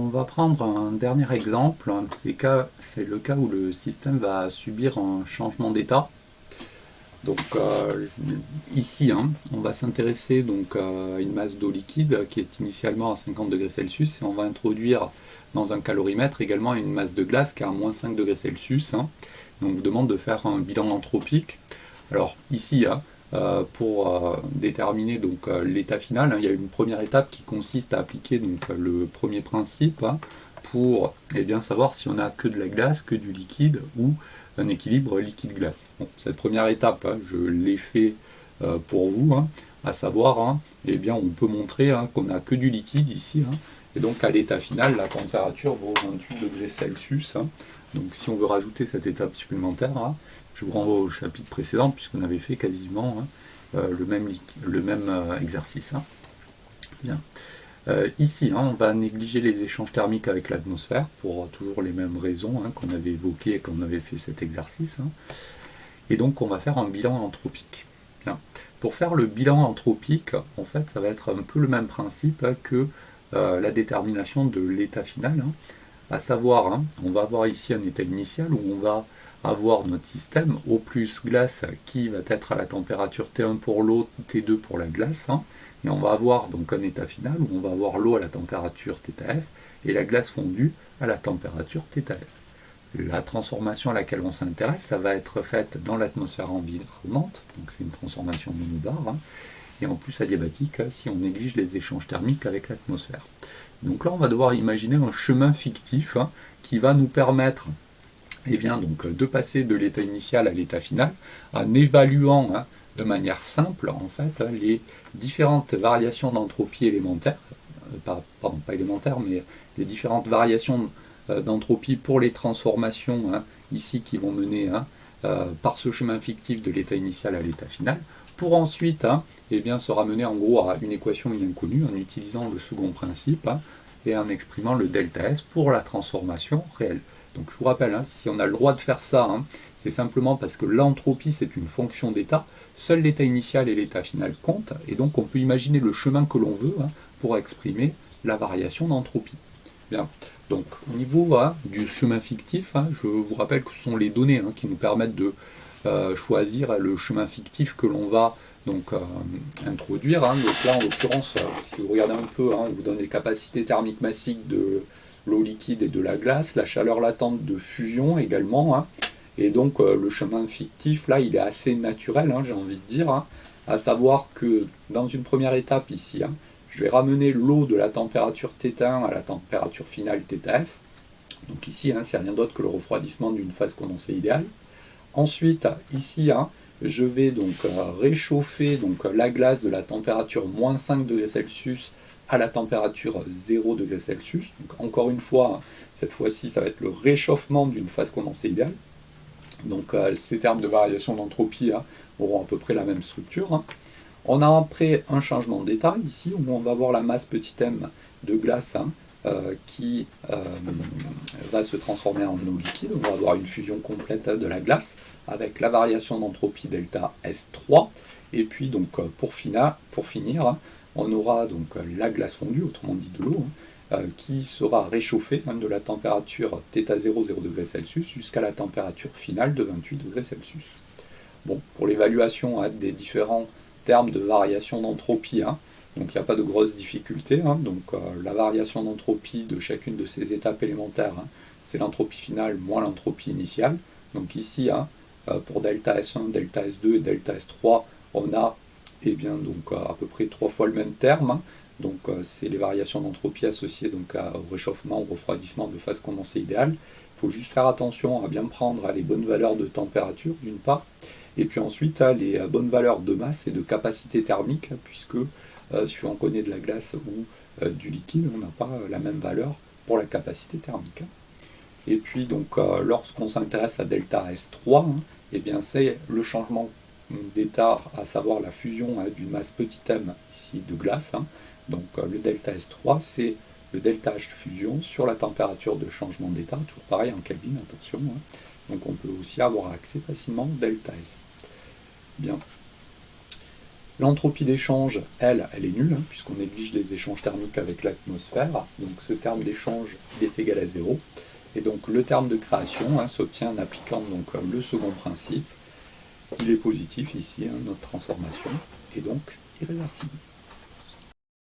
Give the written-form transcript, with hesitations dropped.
on va prendre un dernier exemple. C'est le cas où le système va subir un changement d'état. Donc ici, on va s'intéresser donc à une masse d'eau liquide qui est initialement à 50 degrés Celsius et on va introduire dans un calorimètre également une masse de glace qui est à moins 5 degrés Celsius. Donc on vous demande de faire un bilan anthropique. Alors ici, pour déterminer donc l'état final, il y a une première étape qui consiste à appliquer donc le premier principe pour bien savoir si on a que de la glace, que du liquide ou un équilibre liquide-glace. Bon, cette première étape, je l'ai fait pour vous, à savoir, on peut montrer qu'on n'a que du liquide ici, et donc à l'état final, la température vaut 28 degrés Celsius. Donc si on veut rajouter cette étape supplémentaire, je vous renvoie au chapitre précédent, puisqu'on avait fait quasiment le même exercice. Bien. Ici, on va négliger les échanges thermiques avec l'atmosphère pour toujours les mêmes raisons qu'on avait évoquées quand on avait fait cet exercice. Et donc, on va faire un bilan anthropique. Bien. Pour faire le bilan anthropique, en fait, ça va être un peu le même principe que la détermination de l'état final. À savoir, on va avoir ici un état initial où on va avoir notre système eau plus glace qui va être à la température T1 pour l'eau, T2 pour la glace. Et on va avoir donc un état final où on va avoir l'eau à la température θF et la glace fondue à la température θF. La transformation à laquelle on s'intéresse, ça va être faite dans l'atmosphère environnante, donc c'est une transformation monobar, et en plus adiabatique si on néglige les échanges thermiques avec l'atmosphère. Donc là, on va devoir imaginer un chemin fictif qui va nous permettre de passer de l'état initial à l'état final en évaluant de manière simple en fait les différentes variations d'entropie élémentaire, pas élémentaire, mais les différentes variations d'entropie pour les transformations ici qui vont mener par ce chemin fictif de l'état initial à l'état final, pour ensuite se ramener en gros à une équation inconnue en utilisant le second principe et en exprimant le delta S pour la transformation réelle. Donc je vous rappelle, si on a le droit de faire ça, c'est simplement parce que l'entropie c'est une fonction d'état, seul l'état initial et l'état final comptent, et donc on peut imaginer le chemin que l'on veut pour exprimer la variation d'entropie. Bien, donc au niveau du chemin fictif, je vous rappelle que ce sont les données qui nous permettent de choisir le chemin fictif que l'on va introduire. Donc là en l'occurrence, si vous regardez un peu, je vous donne les capacités thermiques massiques de l'eau liquide et de la glace, la chaleur latente de fusion également, et donc le chemin fictif là il est assez naturel, j'ai envie de dire, à savoir que dans une première étape ici, je vais ramener l'eau de la température θ1 à la température finale θF, donc ici c'est rien d'autre que le refroidissement d'une phase condensée idéale. Ensuite ici je vais donc réchauffer la glace de la température moins 5 degrés Celsius à la température 0 degrés Celsius. Donc encore une fois, cette fois-ci, ça va être le réchauffement d'une phase condensée idéale. Donc ces termes de variation d'entropie auront à peu près la même structure. On a après un changement d'état ici, où on va voir la masse petit m de glace qui va se transformer en eau liquide. On va avoir une fusion complète de la glace avec la variation d'entropie delta S3. Et puis donc pour finir, on aura donc la glace fondue, autrement dit de l'eau, qui sera réchauffée de la température θ0 0 degrés Celsius jusqu'à la température finale de 28 degrés Celsius. Bon, pour l'évaluation des différents termes de variation d'entropie, donc il n'y a pas de grosses difficultés. Donc la variation d'entropie de chacune de ces étapes élémentaires, c'est l'entropie finale moins l'entropie initiale. Donc ici, pour delta S1, delta S2 et delta S3, on a à peu près 3 fois le même terme. Donc c'est les variations d'entropie associées au réchauffement, au refroidissement de phase condensée idéale. Il faut juste faire attention à bien prendre les bonnes valeurs de température d'une part, et puis ensuite les bonnes valeurs de masse et de capacité thermique, puisque si on connaît de la glace ou du liquide, on n'a pas la même valeur pour la capacité thermique. Et puis donc lorsqu'on s'intéresse à delta S3, c'est le changement d'état, à savoir la fusion d'une masse petit m ici de glace. Donc le delta S3 c'est le delta H de fusion sur la température de changement d'état, toujours pareil en Kelvin, attention. Donc on peut aussi avoir accès facilement au delta S. Bien. L'entropie d'échange, elle est nulle, hein, puisqu'on néglige les échanges thermiques avec l'atmosphère. Donc ce terme d'échange, il est égal à 0. Et donc le terme de création hein, s'obtient en appliquant donc, le second principe. Il est positif ici, hein, notre transformation, et donc irréversible.